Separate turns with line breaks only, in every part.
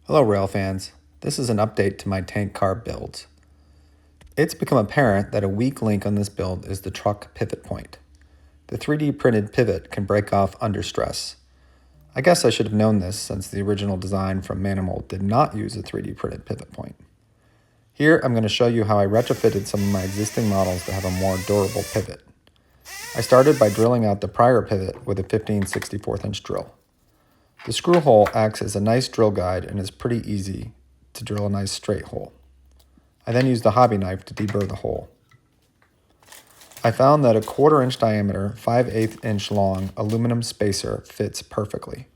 Hello rail fans, this is an update to my tank car builds. It's become apparent that a weak link on this build is the truck pivot point. The 3D printed pivot can break off under stress. I guess I should have known this since the original design from Manimal did not use a 3D printed pivot point. Here I'm going to show you how I retrofitted some of my existing models to have a more durable pivot. I started by drilling out the prior pivot with a 15/64 inch drill. The screw hole acts as a nice drill guide and is pretty easy to drill a nice straight hole. I then used a hobby knife to deburr the hole. I found that a 1/4 inch diameter, 5/8 inch long aluminum spacer fits perfectly.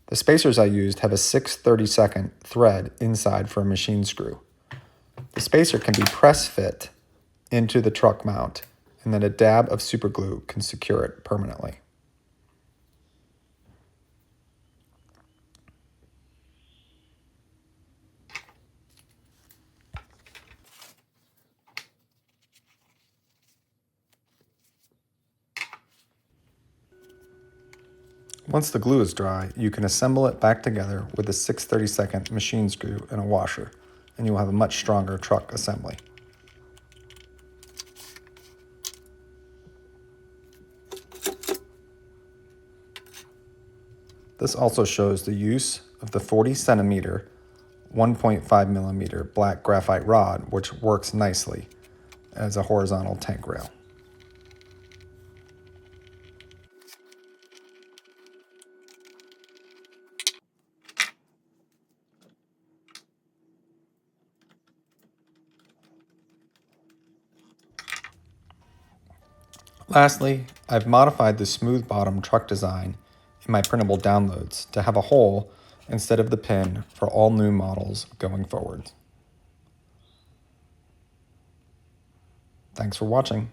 The spacers I used have a 6/32 thread inside for a machine screw. The spacer can be press fit into the truck mount, and then a dab of super glue can secure it permanently. Once the glue is dry, you can assemble it back together with a 6/32 machine screw and a washer, and you will have a much stronger truck assembly. This also shows the use of the 40 centimeter, 1.5 millimeter black graphite rod, which works nicely as a horizontal tank rail. Lastly, I've modified the smooth bottom truck design in my printable downloads to have a hole instead of the pin for all new models going forward. Thanks for watching.